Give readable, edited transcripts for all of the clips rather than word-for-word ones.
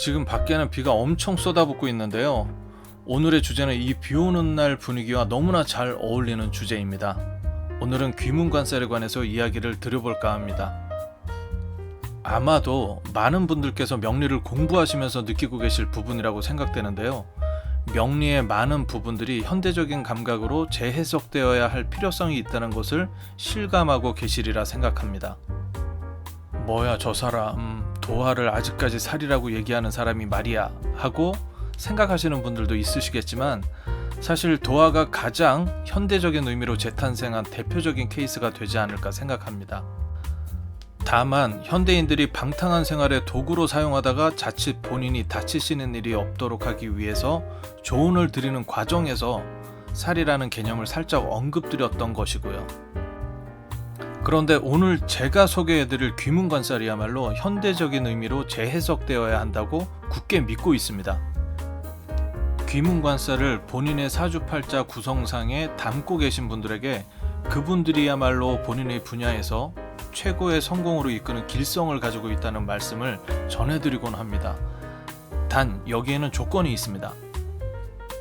지금 밖에는 비가 엄청 쏟아붓고 있는데요. 오늘의 주제는 이 비오는 날 분위기와 너무나 잘 어울리는 주제입니다. 오늘은 귀문관살에 관해서 이야기를 드려볼까 합니다. 아마도 많은 분들께서 명리를 공부하시면서 느끼고 계실 부분이라고 생각되는데요. 명리의 많은 부분들이 현대적인 감각으로 재해석되어야 할 필요성이 있다는 것을 실감하고 계시리라 생각합니다. 뭐야 저 사람 도화를 아직까지 살이라고 얘기하는 사람이 말이야 하고 생각하시는 분들도 있으시겠지만, 사실 도화가 가장 현대적인 의미로 재탄생한 대표적인 케이스가 되지 않을까 생각합니다. 다만 현대인들이 방탕한 생활의 도구로 사용하다가 자칫 본인이 다치시는 일이 없도록 하기 위해서 조언을 드리는 과정에서 살이라는 개념을 살짝 언급드렸던 것이고요. 그런데 오늘 제가 소개해드릴 귀문관살이야말로 현대적인 의미로 재해석되어야 한다고 굳게 믿고 있습니다. 귀문관살을 본인의 사주팔자 구성상에 담고 계신 분들에게 그분들이야말로 본인의 분야에서 최고의 성공으로 이끄는 길성을 가지고 있다는 말씀을 전해드리곤 합니다. 단 여기에는 조건이 있습니다.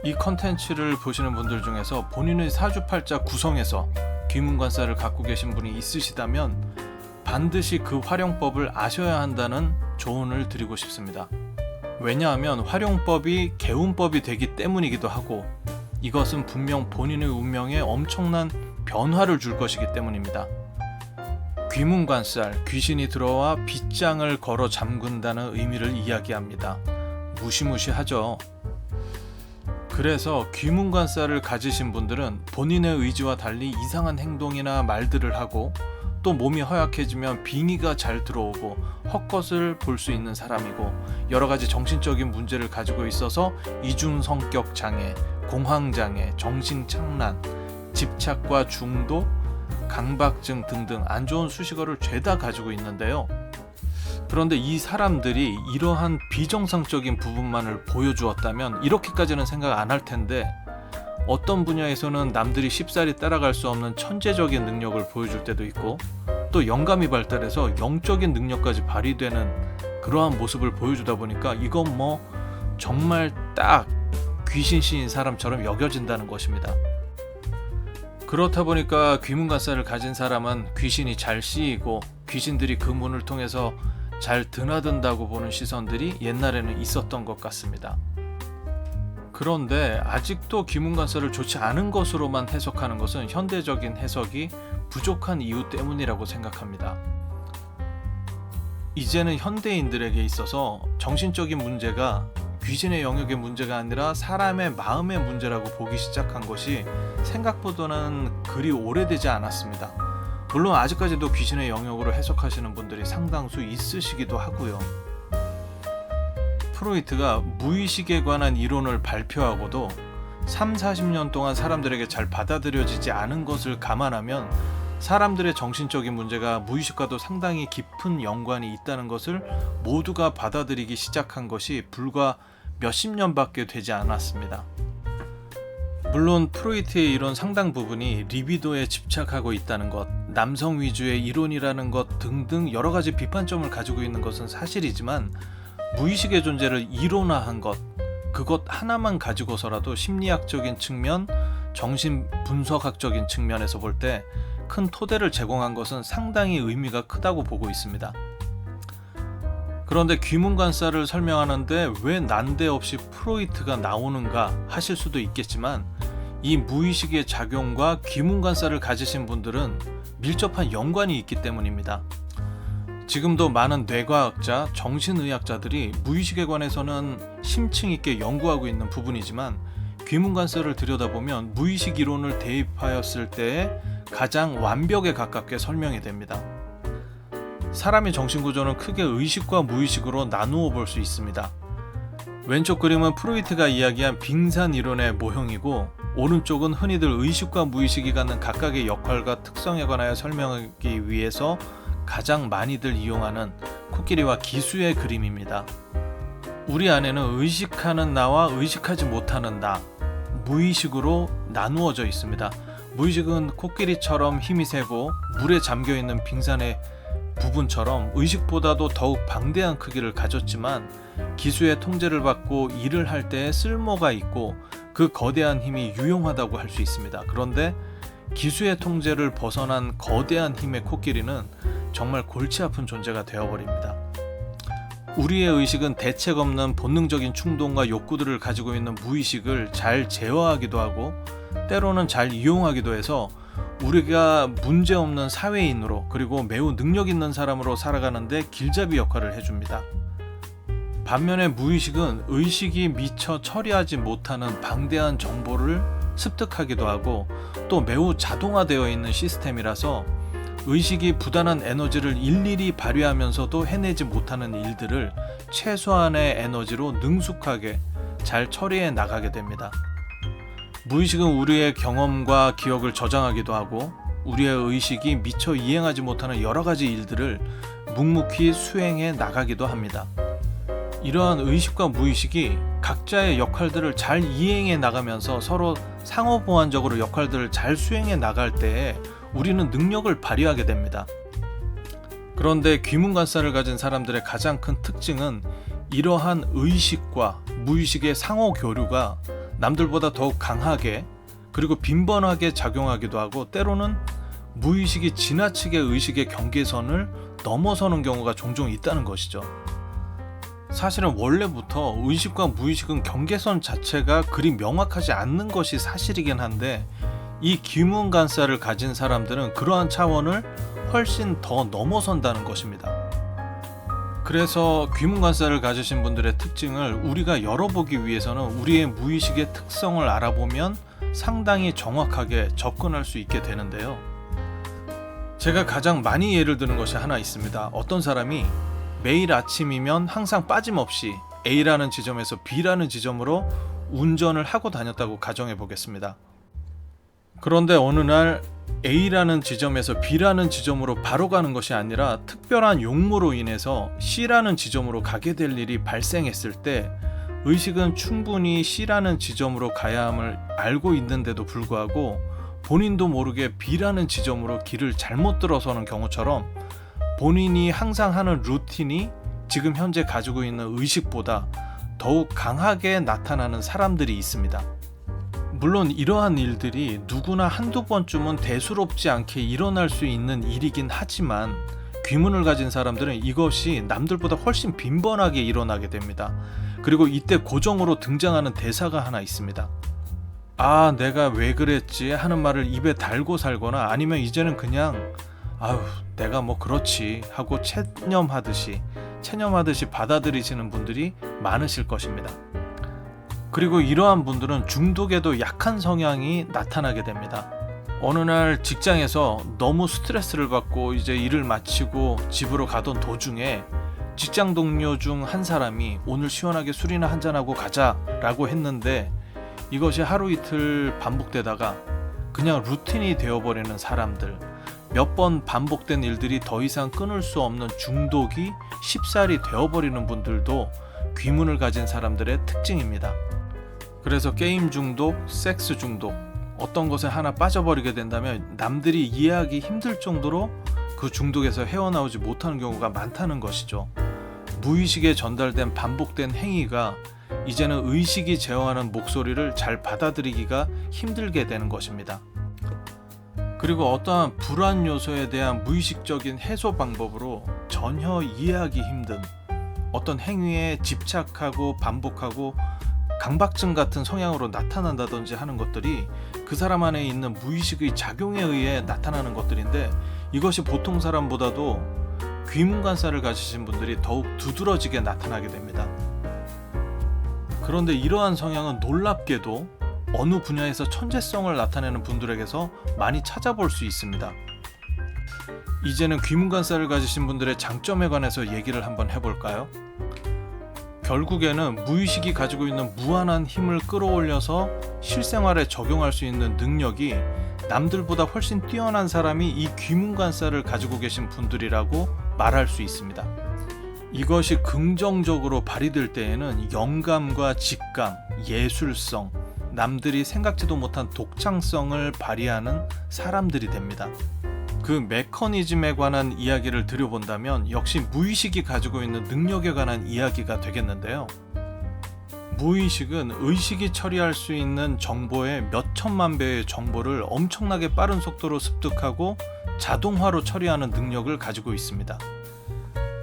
이 컨텐츠를 보시는 분들 중에서 본인의 사주팔자 구성에서 귀문관살을 갖고 계신 분이 있으시다면 반드시 그 활용법을 아셔야 한다는 조언을 드리고 싶습니다. 왜냐하면 활용법이 개운법이 되기 때문이기도 하고, 이것은 분명 본인의 운명에 엄청난 변화를 줄 것이기 때문입니다. 귀문관살, 귀신이 들어와 빗장을 걸어 잠근다는 의미를 이야기합니다. 무시무시하죠. 그래서 귀문관살을 가지신 분들은 본인의 의지와 달리 이상한 행동이나 말들을 하고, 또 몸이 허약해지면 빙의가 잘 들어오고 헛것을 볼 수 있는 사람이고, 여러가지 정신적인 문제를 가지고 있어서 이중성격 장애, 공황장애, 정신착란, 집착과 중독, 강박증 등등 안 좋은 수식어를 죄다 가지고 있는데요. 그런데 이 사람들이 이러한 비정상적인 부분만을 보여주었다면 이렇게까지는 생각 안 할 텐데, 어떤 분야에서는 남들이 쉽사리 따라갈 수 없는 천재적인 능력을 보여줄 때도 있고, 또 영감이 발달해서 영적인 능력까지 발휘되는 그러한 모습을 보여주다 보니까 이건 뭐 정말 딱 귀신신인 사람처럼 여겨진다는 것입니다. 그렇다 보니까 귀문관살을 가진 사람은 귀신이 잘 씌이고 귀신들이 그 문을 통해서 잘 드나든다고 보는 시선들이 옛날에는 있었던 것 같습니다. 그런데 아직도 귀문관살을 좋지 않은 것으로만 해석하는 것은 현대적인 해석이 부족한 이유 때문이라고 생각합니다. 이제는 현대인들에게 있어서 정신적인 문제가 귀신의 영역의 문제가 아니라 사람의 마음의 문제라고 보기 시작한 것이 생각보다는 그리 오래되지 않았습니다. 물론 아직까지도 귀신의 영역으로 해석하시는 분들이 상당수 있으시기도 하고요. 프로이트가 무의식에 관한 이론을 발표하고도 30-40년 동안 사람들에게 잘 받아들여지지 않은 것을 감안하면 사람들의 정신적인 문제가 무의식과도 상당히 깊은 연관이 있다는 것을 모두가 받아들이기 시작한 것이 불과 몇십 년밖에 되지 않았습니다. 물론 프로이트의 이론 상당 부분이 리비도에 집착하고 있다는 것, 남성 위주의 이론이라는 것 등등 여러 가지 비판점을 가지고 있는 것은 사실이지만, 무의식의 존재를 이론화한 것, 그것 하나만 가지고서라도 심리학적인 측면, 정신 분석학적인 측면에서 볼 때 큰 토대를 제공한 것은 상당히 의미가 크다고 보고 있습니다. 그런데 귀문관살을 설명하는데 왜 난데없이 프로이트가 나오는가 하실 수도 있겠지만, 이 무의식의 작용과 귀문관살을 가지신 분들은 밀접한 연관이 있기 때문입니다. 지금도 많은 뇌과학자, 정신의학자들이 무의식에 관해서는 심층 있게 연구하고 있는 부분이지만, 귀문관살을 들여다보면 무의식 이론을 대입하였을 때에 가장 완벽에 가깝게 설명이 됩니다. 사람의 정신구조는 크게 의식과 무의식으로 나누어 볼 수 있습니다. 왼쪽 그림은 프로이트가 이야기한 빙산 이론의 모형이고, 오른쪽은 흔히들 의식과 무의식이 갖는 각각의 역할과 특성에 관하여 설명하기 위해서 가장 많이들 이용하는 코끼리와 기수의 그림입니다. 우리 안에는 의식하는 나와 의식하지 못하는 나, 무의식으로 나누어져 있습니다. 무의식은 코끼리처럼 힘이 세고 물에 잠겨있는 빙산의 부분처럼 의식보다도 더욱 방대한 크기를 가졌지만 기수의 통제를 받고 일을 할 때에 쓸모가 있고 그 거대한 힘이 유용하다고 할 수 있습니다. 그런데 기수의 통제를 벗어난 거대한 힘의 코끼리는 정말 골치 아픈 존재가 되어버립니다. 우리의 의식은 대책 없는 본능적인 충동과 욕구들을 가지고 있는 무의식을 잘 제어하기도 하고 때로는 잘 이용하기도 해서 우리가 문제없는 사회인으로 그리고 매우 능력 있는 사람으로 살아가는데 길잡이 역할을 해줍니다. 반면에 무의식은 의식이 미처 처리하지 못하는 방대한 정보를 습득하기도 하고 또 매우 자동화되어 있는 시스템이라서 의식이 부단한 에너지를 일일이 발휘하면서도 해내지 못하는 일들을 최소한의 에너지로 능숙하게 잘 처리해 나가게 됩니다. 무의식은 우리의 경험과 기억을 저장하기도 하고 우리의 의식이 미처 이행하지 못하는 여러 가지 일들을 묵묵히 수행해 나가기도 합니다. 이러한 의식과 무의식이 각자의 역할들을 잘 이행해 나가면서 서로 상호보완적으로 역할들을 잘 수행해 나갈 때에 우리는 능력을 발휘하게 됩니다. 그런데 귀문관사를 가진 사람들의 가장 큰 특징은 이러한 의식과 무의식의 상호 교류가 남들보다 더욱 강하게 그리고 빈번하게 작용하기도 하고 때로는 무의식이 지나치게 의식의 경계선을 넘어서는 경우가 종종 있다는 것이죠. 사실은 원래부터 의식과 무의식은 경계선 자체가 그리 명확하지 않는 것이 사실이긴 한데 이 귀문관사를 가진 사람들은 그러한 차원을 훨씬 더 넘어선다는 것입니다. 그래서 귀문관사를 가지신 분들의 특징을 우리가 열어보기 위해서는 우리의 무의식의 특성을 알아보면 상당히 정확하게 접근할 수 있게 되는데요. 제가 가장 많이 예를 드는 것이 하나 있습니다. 어떤 사람이 매일 아침이면 항상 빠짐없이 A라는 지점에서 B라는 지점으로 운전을 하고 다녔다고 가정해 보겠습니다. 그런데 어느 날 A라는 지점에서 B라는 지점으로 바로 가는 것이 아니라 특별한 용무로 인해서 C라는 지점으로 가게 될 일이 발생했을 때 의식은 충분히 C라는 지점으로 가야 함을 알고 있는데도 불구하고 본인도 모르게 B라는 지점으로 길을 잘못 들어서는 경우처럼 본인이 항상 하는 루틴이 지금 현재 가지고 있는 의식보다 더욱 강하게 나타나는 사람들이 있습니다. 물론 이러한 일들이 누구나 한두 번쯤은 대수롭지 않게 일어날 수 있는 일이긴 하지만 귀문을 가진 사람들은 이것이 남들보다 훨씬 빈번하게 일어나게 됩니다. 그리고 이때 고정으로 등장하는 대사가 하나 있습니다. 아, 내가 왜 그랬지 하는 말을 입에 달고 살거나 아니면 이제는 그냥 아유, 내가 뭐 그렇지 하고 체념하듯이 받아들이시는 분들이 많으실 것입니다. 그리고 이러한 분들은 중독에도 약한 성향이 나타나게 됩니다. 어느 날 직장에서 너무 스트레스를 받고 이제 일을 마치고 집으로 가던 도중에 직장 동료 중 한 사람이 오늘 시원하게 술이나 한잔하고 가자라고 했는데 이것이 하루 이틀 반복되다가 그냥 루틴이 되어버리는 사람들, 몇 번 반복된 일들이 더 이상 끊을 수 없는 중독이 쉽사리 되어버리는 분들도 귀문을 가진 사람들의 특징입니다. 그래서 게임 중독, 섹스 중독, 어떤 것에 하나 빠져버리게 된다면 남들이 이해하기 힘들 정도로 그 중독에서 헤어나오지 못하는 경우가 많다는 것이죠. 무의식에 전달된 반복된 행위가 이제는 의식이 제어하는 목소리를 잘 받아들이기가 힘들게 되는 것입니다. 그리고 어떠한 불안 요소에 대한 무의식적인 해소 방법으로 전혀 이해하기 힘든 어떤 행위에 집착하고 반복하고 강박증 같은 성향으로 나타난다든지 하는 것들이 그 사람 안에 있는 무의식의 작용에 의해 나타나는 것들인데 이것이 보통 사람보다도 귀문관사를 가지신 분들이 더욱 두드러지게 나타나게 됩니다. 그런데 이러한 성향은 놀랍게도 어느 분야에서 천재성을 나타내는 분들에게서 많이 찾아볼 수 있습니다. 이제는 귀문관사를 가지신 분들의 장점에 관해서 얘기를 한번 해볼까요? 결국에는 무의식이 가지고 있는 무한한 힘을 끌어올려서 실생활에 적용할 수 있는 능력이 남들보다 훨씬 뛰어난 사람이 이 귀문관사를 가지고 계신 분들이라고 말할 수 있습니다. 이것이 긍정적으로 발휘될 때에는 영감과 직감, 예술성, 남들이 생각지도 못한 독창성을 발휘하는 사람들이 됩니다. 그 메커니즘에 관한 이야기를 드려본다면 역시 무의식이 가지고 있는 능력에 관한 이야기가 되겠는데요. 무의식은 의식이 처리할 수 있는 정보의 몇 천만 배의 정보를 엄청나게 빠른 속도로 습득하고 자동화로 처리하는 능력을 가지고 있습니다.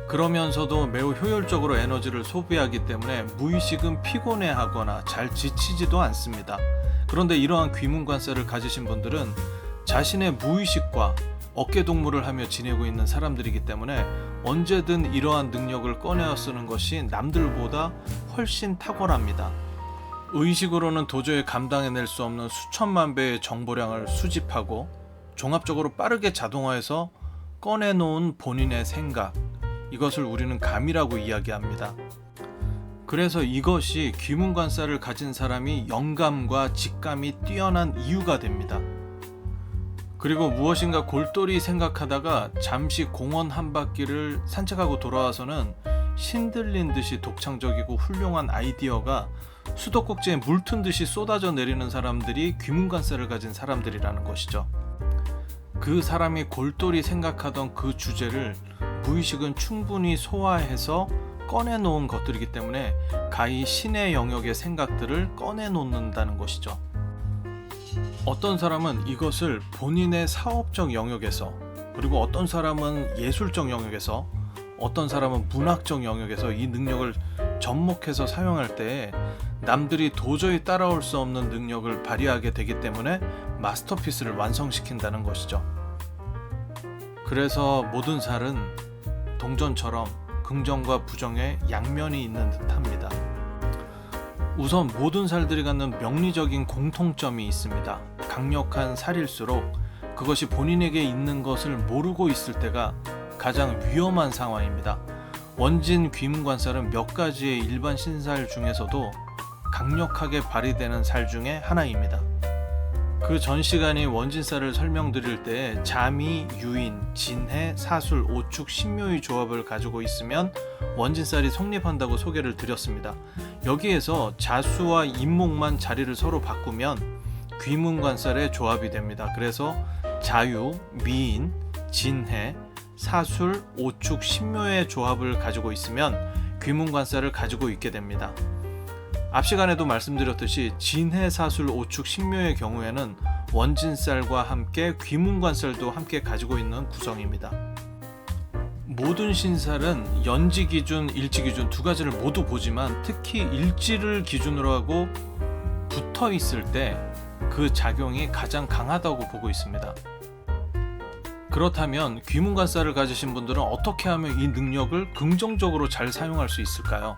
그러면서도 매우 효율적으로 에너지를 소비하기 때문에 무의식은 피곤해하거나 잘 지치지도 않습니다. 그런데 이러한 귀문관사를 가지신 분들은 자신의 무의식과 어깨동무를 하며 지내고 있는 사람들이기 때문에 언제든 이러한 능력을 꺼내어 쓰는 것이 남들보다 훨씬 탁월합니다. 의식으로는 도저히 감당해낼 수 없는 수천만 배의 정보량을 수집하고 종합적으로 빠르게 자동화해서 꺼내놓은 본인의 생각, 이것을 우리는 감이라고 이야기합니다. 그래서 이것이 귀문관사를 가진 사람이 영감과 직감이 뛰어난 이유가 됩니다. 그리고 무엇인가 골똘히 생각하다가 잠시 공원 한 바퀴를 산책하고 돌아와서는 신들린 듯이 독창적이고 훌륭한 아이디어가 수도꼭지에 물 튼 듯이 쏟아져 내리는 사람들이 귀문관사를 가진 사람들이라는 것이죠. 그 사람이 골똘히 생각하던 그 주제를 무의식은 충분히 소화해서 꺼내놓은 것들이기 때문에 가히 신의 영역의 생각들을 꺼내놓는다는 것이죠. 어떤 사람은 이것을 본인의 사업적 영역에서, 그리고 어떤 사람은 예술적 영역에서, 어떤 사람은 문학적 영역에서 이 능력을 접목해서 사용할 때 남들이 도저히 따라올 수 없는 능력을 발휘하게 되기 때문에 마스터피스를 완성시킨다는 것이죠. 그래서 모든 살은 동전처럼 긍정과 부정의 양면이 있는 듯합니다. 우선 모든 살들이 갖는 명리적인 공통점이 있습니다. 강력한 살일수록 그것이 본인에게 있는 것을 모르고 있을 때가 가장 위험한 상황입니다. 원진 귀문관살은 몇 가지의 일반 신살 중에서도 강력하게 발휘되는 살 중에 하나입니다. 그 전 시간에 원진살을 설명드릴 때 자미, 유인, 진해, 사술, 오축, 신묘의 조합을 가지고 있으면 원진살이 성립한다고 소개를 드렸습니다. 여기에서 자수와 인목만 자리를 서로 바꾸면 귀문관살의 조합이 됩니다. 그래서 자유, 미인, 진해, 사술, 오축, 신묘의 조합을 가지고 있으면 귀문관살을 가지고 있게 됩니다. 앞 시간에도 말씀드렸듯이 진해, 사술, 오축, 신묘의 경우에는 원진살과 함께 귀문관살도 함께 가지고 있는 구성입니다. 모든 신살은 연지 기준, 일지 기준 두 가지를 모두 보지만 특히 일지를 기준으로 하고 붙어 있을 때 그 작용이 가장 강하다고 보고 있습니다. 그렇다면 귀문관살을 가지신 분들은 어떻게 하면 이 능력을 긍정적으로 잘 사용할 수 있을까요?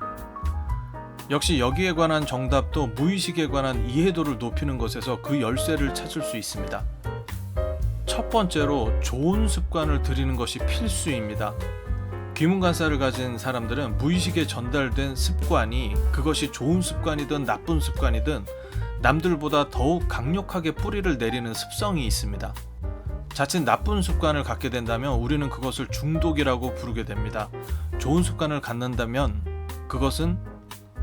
역시 여기에 관한 정답도 무의식에 관한 이해도를 높이는 것에서 그 열쇠를 찾을 수 있습니다. 첫 번째로 좋은 습관을 들이는 것이 필수입니다. 귀문관사를 가진 사람들은 무의식에 전달된 습관이 그것이 좋은 습관이든 나쁜 습관이든 남들보다 더욱 강력하게 뿌리를 내리는 습성이 있습니다. 자칫 나쁜 습관을 갖게 된다면 우리는 그것을 중독이라고 부르게 됩니다. 좋은 습관을 갖는다면 그것은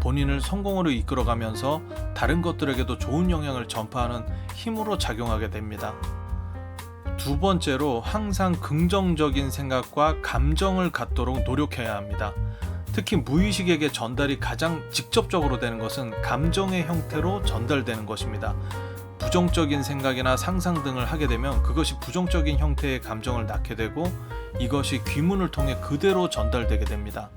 본인을 성공으로 이끌어가면서 다른 것들에게도 좋은 영향을 전파하는 힘으로 작용하게 됩니다. 두 번째로 항상 긍정적인 생각과 감정을 갖도록 노력해야 합니다. 특히 무의식에게 전달이 가장 직접적으로 되는 것은 감정의 형태로 전달되는 것입니다. 부정적인 생각이나 상상 등을 하게 되면 그것이 부정적인 형태의 감정을 낳게 되고 이것이 귀문을 통해 그대로 전달되게 됩니다.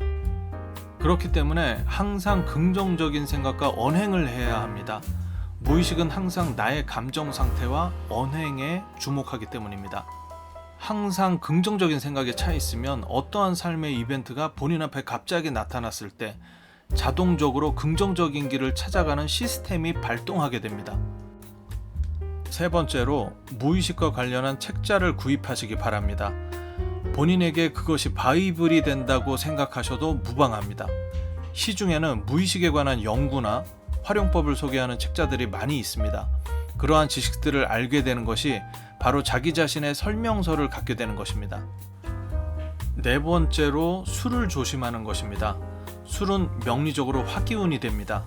그렇기 때문에 항상 긍정적인 생각과 언행을 해야 합니다. 무의식은 항상 나의 감정 상태와 언행에 주목하기 때문입니다. 항상 긍정적인 생각에 차 있으면 어떠한 삶의 이벤트가 본인 앞에 갑자기 나타났을 때 자동적으로 긍정적인 길을 찾아가는 시스템이 발동하게 됩니다. 세 번째로 무의식과 관련한 책자를 구입하시기 바랍니다. 본인에게 그것이 바이블이 된다고 생각하셔도 무방합니다. 시중에는 무의식에 관한 연구나 활용법을 소개하는 책자들이 많이 있습니다. 그러한 지식들을 알게 되는 것이 바로 자기 자신의 설명서를 갖게 되는 것입니다. 네 번째로 술을 조심하는 것입니다. 술은 명리적으로 화기운이 됩니다.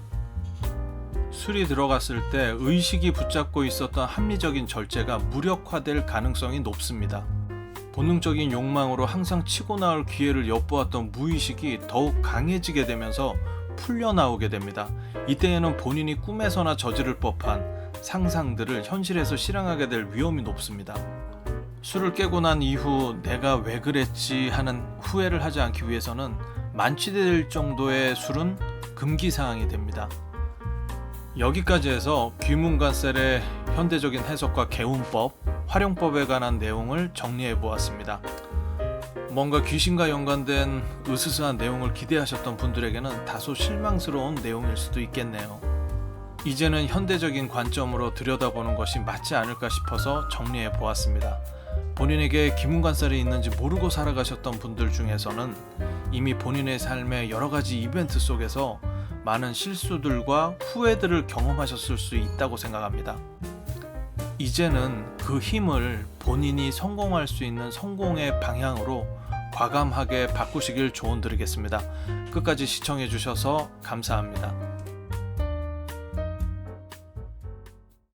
술이 들어갔을 때 의식이 붙잡고 있었던 합리적인 절제가 무력화될 가능성이 높습니다. 본능적인 욕망으로 항상 치고 나올 기회를 엿보았던 무의식이 더욱 강해지게 되면서 풀려나오게 됩니다. 이때에는 본인이 꿈에서나 저지를 법한 상상들을 현실에서 실행하게 될 위험이 높습니다. 술을 깨고 난 이후 내가 왜 그랬지 하는 후회를 하지 않기 위해서는 만취될 정도의 술은 금기사항이 됩니다. 여기까지 해서 귀문관셀의 현대적인 해석과 개운법, 활용법에 관한 내용을 정리해 보았습니다. 뭔가 귀신과 연관된 으스스한 내용을 기대하셨던 분들에게는 다소 실망스러운 내용일 수도 있겠네요. 이제는 현대적인 관점으로 들여다보는 것이 맞지 않을까 싶어서 정리해 보았습니다. 본인에게 귀문관살이 있는지 모르고 살아가셨던 분들 중에서는 이미 본인의 삶의 여러 가지 이벤트 속에서 많은 실수들과 후회들을 경험하셨을 수 있다고 생각합니다. 이제는 그 힘을 본인이 성공할 수 있는 성공의 방향으로 과감하게 바꾸시길 조언드리겠습니다. 끝까지 시청해 주셔서 감사합니다.